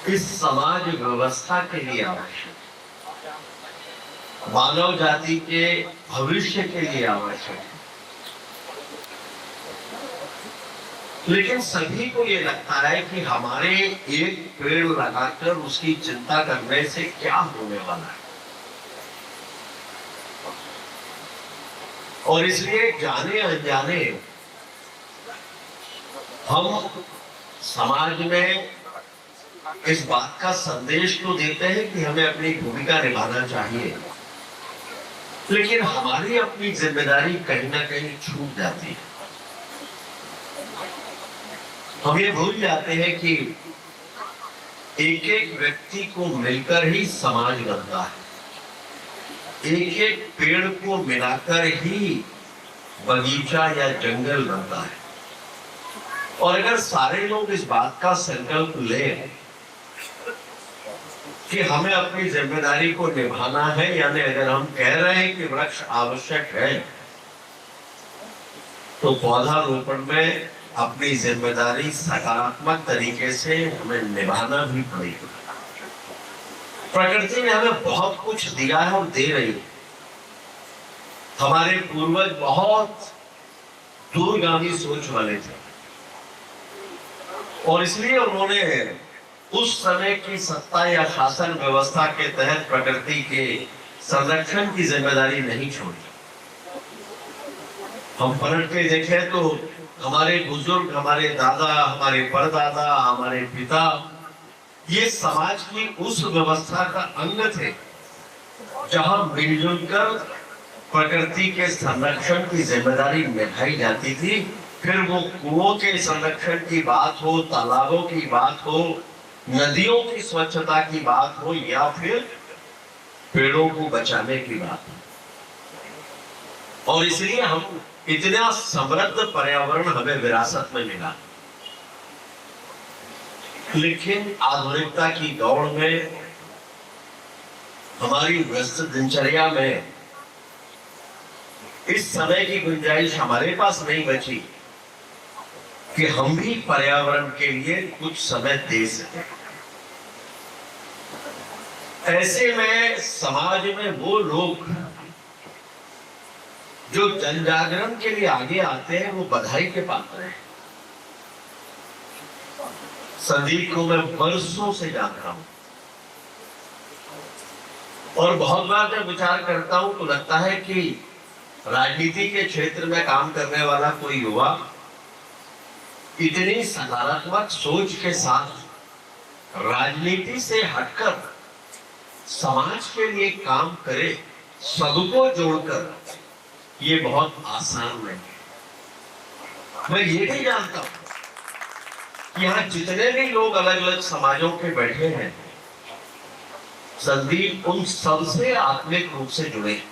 इस समाज व्यवस्था के लिए आवश्यक, मानव जाति के भविष्य के लिए आवश्यक है। लेकिन सभी को ये लगता है कि हमारे एक पेड़ लगाकर उसकी चिंता करने से क्या होने वाला है, और इसलिए जाने अनजाने हम समाज में इस बात का संदेश तो देते हैं कि हमें अपनी भूमिका निभाना चाहिए, लेकिन हमारी अपनी जिम्मेदारी कहीं ना कहीं छूट जाती है। हम ये भूल जाते हैं कि एक एक व्यक्ति को मिलकर ही समाज बनता है, एक एक पेड़ को मिलाकर ही बगीचा या जंगल बनता है। और अगर सारे लोग इस बात का संकल्प लें कि हमें अपनी जिम्मेदारी को निभाना है, यानी अगर हम कह रहे हैं कि वृक्ष आवश्यक है, तो पौधारोपण में अपनी जिम्मेदारी सकारात्मक तरीके से हमें निभाना भी पड़ेगा। प्रकृति ने हमें बहुत कुछ दिया है और दे रही है। हमारे पूर्वज बहुत दूरगामी सोच वाले थे और इसलिए उन्होंने उस समय की सत्ता या शासन व्यवस्था के तहत प्रकृति के संरक्षण की जिम्मेदारी नहीं छोड़ी। हम पलट के देखें तो हमारे बुजुर्ग, हमारे दादा, हमारे परदादा, हमारे पिता, ये समाज की उस व्यवस्था का अंग थे जहां मिलजुल कर प्रकृति के संरक्षण की जिम्मेदारी निभाई जाती थी। फिर वो कुओं के संरक्षण की बात हो, तालाबों की बात हो, नदियों की स्वच्छता की बात हो या फिर पेड़ों को बचाने की बात हो। और इसलिए हम इतना समृद्ध पर्यावरण हमें विरासत में मिला। लेकिन आधुनिकता की दौड़ में हमारी व्यस्त दिनचर्या में इस समय की गुंजाइश हमारे पास नहीं बची कि हम भी पर्यावरण के लिए कुछ समय दे सकें। ऐसे में समाज में वो लोग जो जन जागरण के लिए आगे आते हैं वो बधाई के पात्र हैं। संदीप को मैं वर्षों से जानता हूं और बहुत बार जब विचार करता हूं तो लगता है कि राजनीति के क्षेत्र में काम करने वाला कोई युवा इतनी सकारात्मक सोच के साथ राजनीति से हटकर समाज के लिए काम करे, सबको जोड़कर, ये बहुत आसान नहीं है। मैं ये भी जानता हूं कि यहाँ जितने भी लोग अलग अलग समाजों के बैठे हैं, संदीप उन सबसे आत्मिक रूप से जुड़े।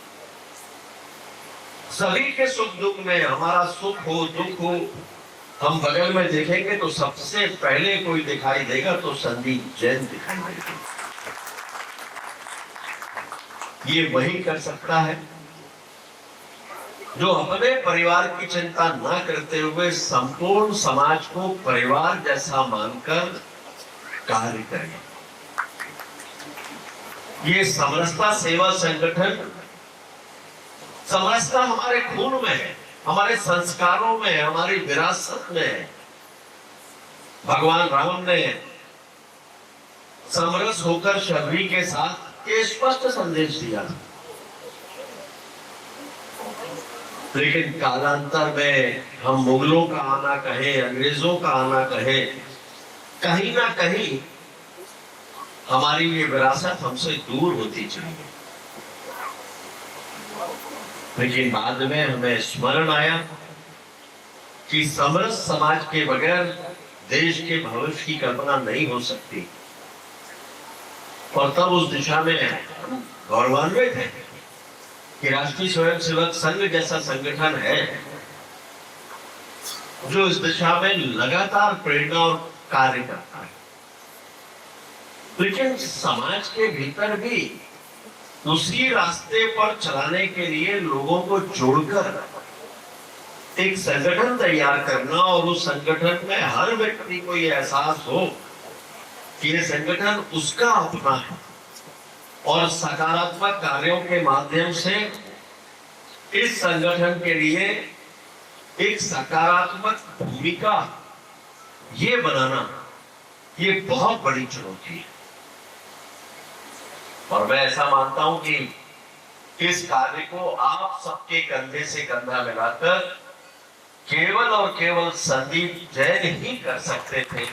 सभी के सुख दुख में, हमारा सुख हो दुख हो, हम बगल में देखेंगे तो सबसे पहले कोई दिखाई देगा तो संदीप जैन दिखाई देगा। ये वही कर सकता है जो अपने परिवार की चिंता न करते हुए संपूर्ण समाज को परिवार जैसा मानकर कार्य करे। ये समरसता सेवा संगठन, समरसता हमारे खून में है, हमारे संस्कारों में, हमारी विरासत में है। भगवान राम ने समरस होकर शबरी के साथ ये स्पष्ट संदेश दिया। लेकिन कालांतर में हम मुगलों का आना कहें, अंग्रेजों का आना कहें, कहीं ना कहीं हमारी ये विरासत हमसे दूर होती चली। लेकिन बाद में हमें स्मरण आया कि समरस समाज के बगैर देश के भविष्य की कल्पना नहीं हो सकती और तब उस दिशा में गौरवान्वित है कि राष्ट्रीय स्वयंसेवक संघ जैसा संगठन है जो इस दिशा में लगातार प्रेरणा और कार्य करता है। लेकिन समाज के भीतर भी उसी रास्ते पर चलाने के लिए लोगों को जोड़कर एक संगठन तैयार करना और उस संगठन में हर व्यक्ति को यह एहसास हो कि यह संगठन उसका अपना है और सकारात्मक कार्यों के माध्यम से इस संगठन के लिए एक सकारात्मक भूमिका ये बनाना, ये बहुत बड़ी चुनौती है। और मैं ऐसा मानता हूं कि इस कार्य को आप सबके कंधे से कंधा मिलाकर केवल और केवल संदीप जैन ही कर सकते थे,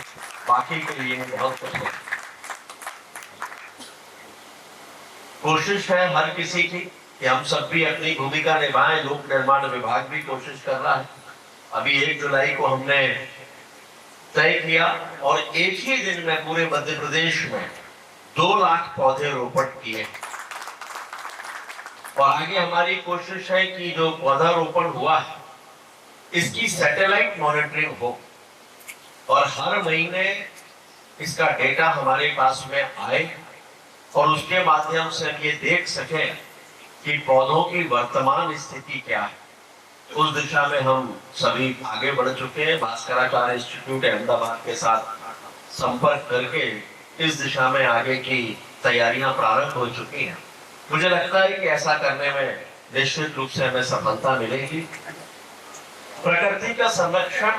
बाकी के लिए बहुत कुछ नहीं। कोशिश है हर किसी की कि हम सब भी अपनी भूमिका निभाएं। लोक निर्माण विभाग भी कोशिश कर रहा है। अभी 1 जुलाई को हमने तय किया और एक ही दिन में पूरे मध्य प्रदेश में 2 लाख पौधे रोपण किए और आगे हमारी कोशिश है कि जो पौधारोपण हुआ है इसकी सैटेलाइट मॉनिटरिंग हो और हर महीने इसका डेटा हमारे पास में आए और उसके माध्यम से हम ये देख सके कि पौधों की वर्तमान स्थिति क्या है। उस दिशा में हम सभी आगे बढ़ चुके हैं। भास्कराचार्य इंस्टीट्यूट अहमदाबाद के साथ संपर्क करके इस दिशा में आगे की तैयारियां प्रारंभ हो चुकी हैं। मुझे लगता है कि ऐसा करने में निश्चित रूप से हमें सफलता मिलेगी। प्रकृति का संरक्षण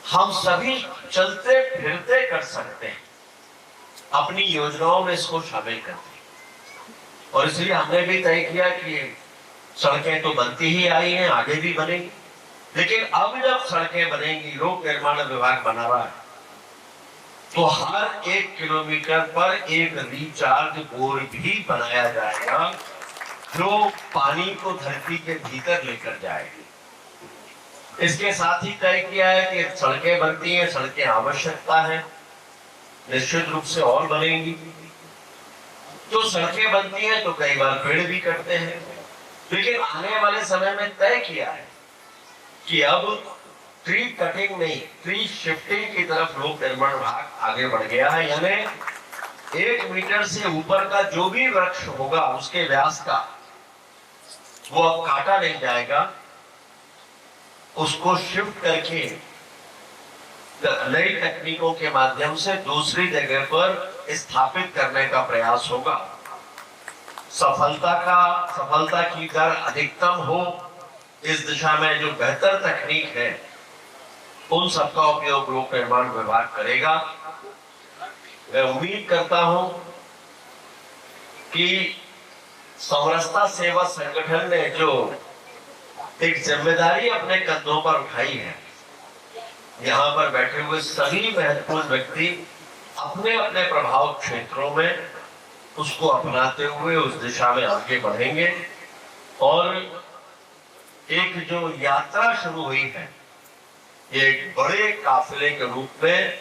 हम सभी चलते फिरते कर सकते हैं, अपनी योजनाओं में इसको शामिल करते हैं। और इसलिए हमने भी तय किया कि सड़कें तो बनती ही आई हैं, आगे भी बनेगी, लेकिन अब जब सड़कें बनेंगी, लोक निर्माण विभाग बना रहा है, तो हर 1 किलोमीटर पर एक रिचार्ज बोर भी बनाया जाएगा जो पानी को धरती के भीतर लेकर जाएगी। इसके साथ ही तय किया है कि सड़कें बनती हैं, सड़कें आवश्यकता है, निश्चित रूप से और बनेंगी। तो सड़कें बनती हैं तो कई बार पेड़ भी कटते हैं, लेकिन आने वाले समय में तय किया है कि अब ट्री कटिंग नहीं, ट्री शिफ्टिंग की तरफ लोक निर्माण विभाग आगे बढ़ गया है। यानी 1 मीटर से ऊपर का जो भी वृक्ष होगा उसके व्यास का वो अब काटा नहीं जाएगा, उसको शिफ्ट करके नई तकनीकों के माध्यम से दूसरी जगह पर स्थापित करने का प्रयास होगा। सफलता की दर अधिकतम हो, इस दिशा में जो बेहतर तकनीक है उन सबका उपयोग लोक निर्माण विभाग करेगा। मैं उम्मीद करता हूं कि समरसता सेवा संगठन ने जो एक जिम्मेदारी अपने कंधों पर उठाई है, यहाँ पर बैठे हुए सभी महत्वपूर्ण व्यक्ति अपने अपने प्रभाव क्षेत्रों में उसको अपनाते हुए उस दिशा में आगे बढ़ेंगे। और एक जो यात्रा शुरू हुई है, एक बड़े काफिले के रूप में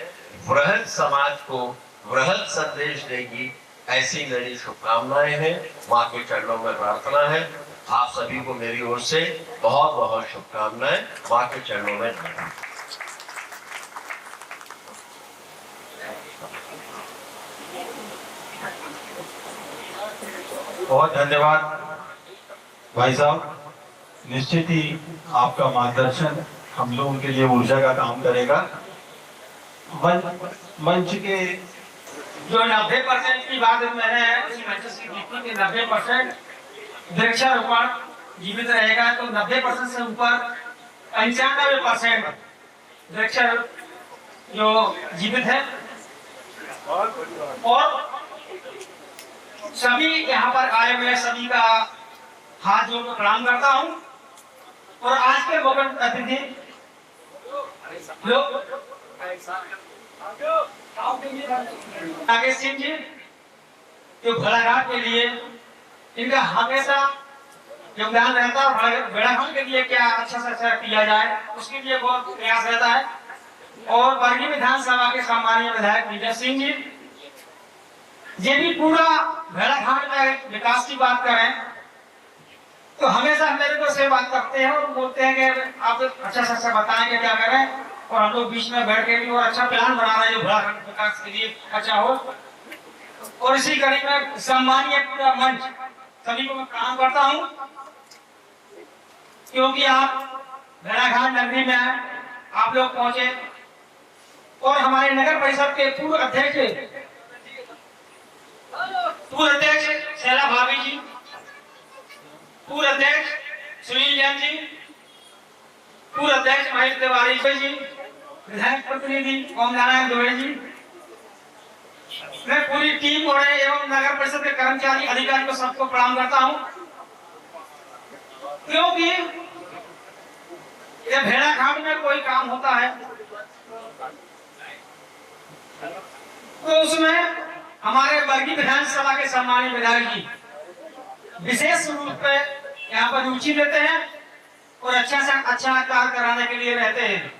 वृहद समाज को वृहद संदेश देगी, ऐसी मेरी शुभकामनाएं हैं। माँ के चरणों में प्रार्थना है। आप सभी को मेरी ओर से बहुत बहुत शुभकामनाएं। माँ के चरणों में धन्यवाद। बहुत धन्यवाद भाई साहब। निश्चित ही आपका मार्गदर्शन हम लोगों के लिए ऊर्जा का काम करेगा। मंच के जो 90% की बात मैंने उसी मंच से की थी कि 90% वृक्षारोपण जीवित रहेगा, तो 90% से ऊपर 95% वृक्ष जो जीवित है। और सभी यहाँ पर आए हुए सभी का हाथ जोड़कर प्रणाम करता हूँ। और आज के मुख्य अतिथि लोग नागेश सिंह जी, जो भेड़ाघाट के लिए इनका हमेशा योगदान रहता है। भेड़ाघाट के लिए क्या अच्छा से अच्छा किया जाए उसके लिए बहुत प्रयास रहता है। और बरगी विधानसभा के सम्मानीय विधायक विजय सिंह जी, ये भी पूरा भेड़ाघाट में विकास की बात करें तो हमेशा मेरे को से बात करते हैं और बोलते हैं कि आप अच्छा से अच्छा बताएंगे क्या करें, और हम लोग बीच में बैठ के भी और अच्छा प्लान बना रहे हैं जो भेड़ाघाट विकास के लिए अच्छा हो। और इसी कड़ी में सम्मानीय पूरा मंच सभी को मैं प्रणाम करता हूँ, क्योंकि आप भेड़ाघाट नगरी में आए, आप लोग पहुंचे। और हमारे नगर परिषद के पूर्व अध्यक्ष शैला भाभी जी, पूर्व अध्यक्ष सुनील जैन जी, पूर्व अध्यक्ष महेश तिवारी जी, विधायक प्रतिनिधि ओम नारायण दोहे जी, मैं पूरी टीम और एवं नगर परिषद के कर्मचारी अधिकारी को सबको प्रणाम करता हूं। क्योंकि ये भेड़ाघाट में कोई काम होता है तो उसमें हमारे बरगी विधानसभा के सम्मानित विधायक जी विशेष रूप से यहाँ पर रुचि लेते हैं और अच्छा से अच्छा कार्य कराने के लिए रहते हैं।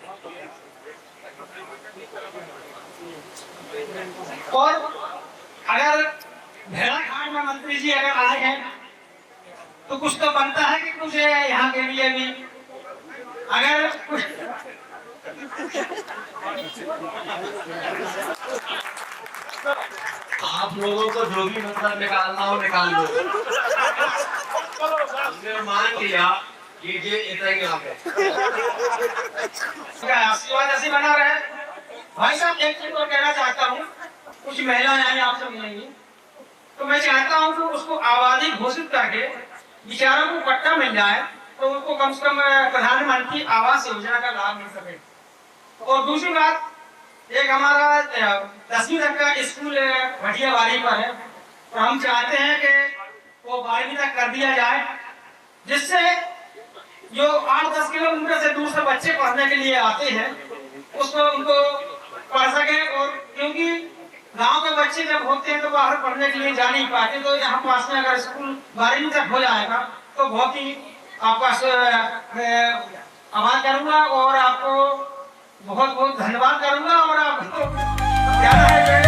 और अगर भेड़ाघाट में मंत्री जी अगर आए हैं तो कुछ तो बनता है कि कुछ यहाँ के लिए भी अगर कुछ आप लोगों को जो भी मतलब निकालना हो निकाल लो। हमने मान लिया कि ये इतना ही आप है। आशीर्वाद ऐसे बना रहे। भाई साहब एक चीज को कहना चाहता हूँ, कुछ महिलाएं आई आपसे मिलेंगी। तो मैं चाहता हूं कि उसको आबादी घोषित करके बेचारों को पट्टा मिल जाए, तो उनको कम से कम प्रधानमंत्री आवास योजना का लाभ मिल सके। और दूसरी बात, एक हमारा 10वीं तक का स्कूल भटियावाड़ी पर है, तो हम चाहते हैं कि वो 12वीं तक कर दिया जाए, जिससे जो 8-10 किलोमीटर से दूर से बच्चे पढ़ने के लिए आते हैं उसको उनको पढ़ सके। और क्योंकि गांव के बच्चे जब होते हैं तो बाहर पढ़ने के लिए जा नहीं पाते, तो यहाँ पास में अगर स्कूल 12वीं तक हो जाएगा तो बहुत ही आपका आभार करूंगा और आपको बहुत बहुत धन्यवाद करूंगा। और आपको क्या है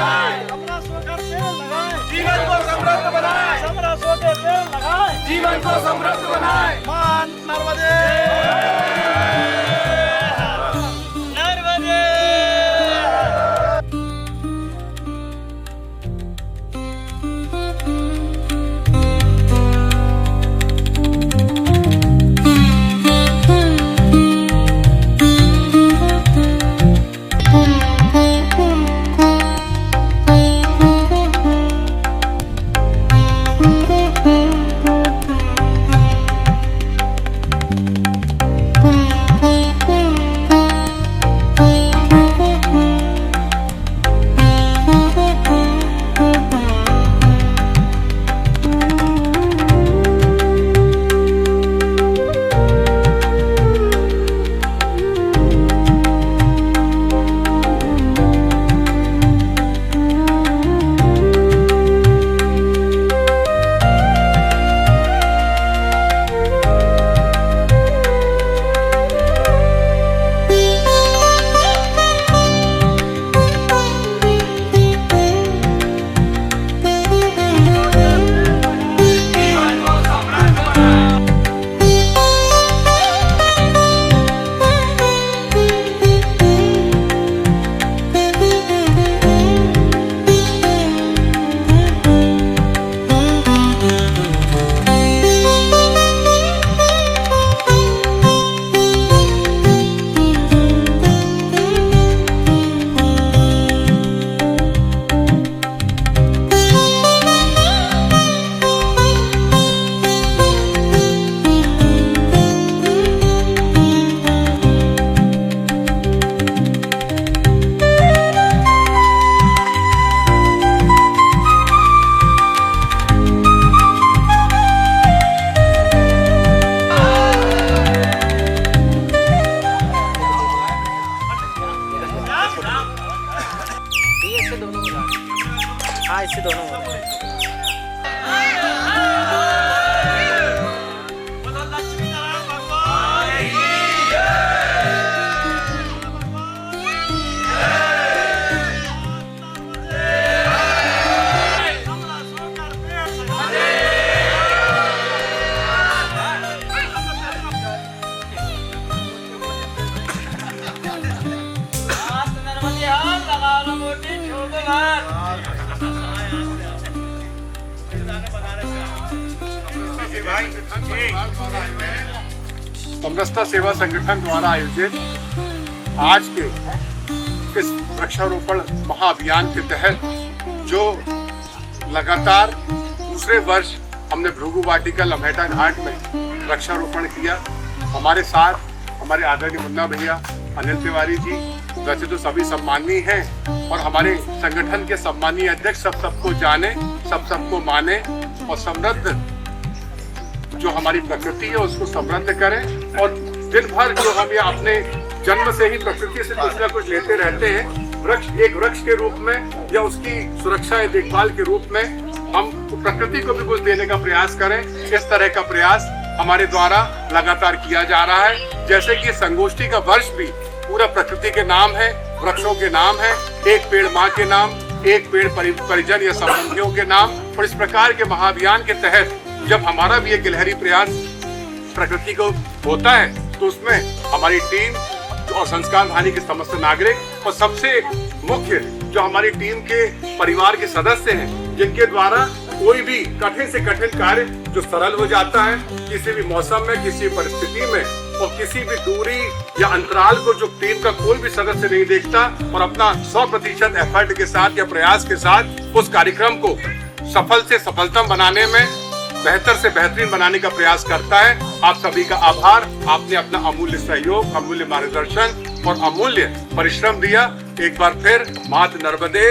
समरसों का पेड़ लगाएं, जीवन को समृद्ध बनाएं, समरसों के पेड़ लगाएं, जीवन को समृद्ध बनाएं। मां नर्मदे इससे दोनों समरसता सेवा संगठन द्वारा आयोजित आज के इस वृक्षारोपण महाअभियान के तहत जो लगातार दूसरे वर्ष हमने भृगु वाटिका लम्हेटा घाट में वृक्षारोपण किया। हमारे साथ हमारे आदरणीय मुन्ना भैया, अनिल तिवारी जी, वैसे तो सभी सम्माननीय हैं और हमारे संगठन के सम्माननीय अध्यक्ष सबको जाने, सबको माने और समृद्ध जो हमारी प्रकृति है उसको समृद्ध करें। और दिन भर जो हम ये अपने जन्म से ही प्रकृति से कुछ न कुछ लेते रहते हैं, एक वृक्ष के रूप में या उसकी सुरक्षा या देखभाल के रूप में हम प्रकृति को भी कुछ देने का प्रयास करें। इस तरह का प्रयास हमारे द्वारा लगातार किया जा रहा है। जैसे कि संगोष्ठी का वर्ष भी पूरा प्रकृति के नाम है, वृक्षों के नाम है, एक पेड़ माँ के नाम, एक पेड़ परिजन या संबंधियों के नाम। और इस प्रकार के महाअभियान के तहत जब हमारा भी एक गिलहरी प्रयास प्रकृति को होता है तो उसमें हमारी टीम और संस्कार धानी के समस्त नागरिक और सबसे मुख्य जो हमारी टीम के परिवार के सदस्य हैं, जिनके द्वारा कोई भी कठिन से कठिन कार्य जो सरल हो जाता है किसी भी मौसम में, किसी परिस्थिति में, और किसी भी दूरी या अंतराल को जो टीम का कोई भी सदस्य नहीं देखता और अपना 100% एफर्ट के साथ या प्रयास के साथ उस कार्यक्रम को सफल से सफलतम बनाने में, बेहतर से बेहतरीन बनाने का प्रयास करता है। आप सभी का आभार। आपने अपना अमूल्य सहयोग, अमूल्य मार्गदर्शन और अमूल्य परिश्रम दिया। एक बार फिर मात नर्मदे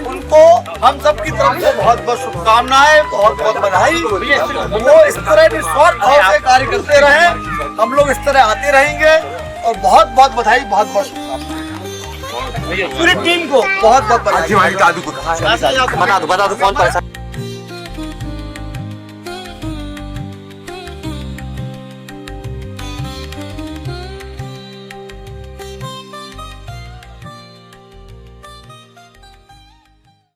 उनको हम सब की तरफ से बहुत बहुत शुभकामनाएं, बहुत बहुत बधाई। वो इस तरह निस्वार्थ भाव से कार्य करते रहे, हम लोग इस तरह आते रहेंगे और बहुत बहुत बधाई, बहुत बहुत शुभकामनाएं पूरी टीम को, बहुत बहुत बधाई। बता दो कौन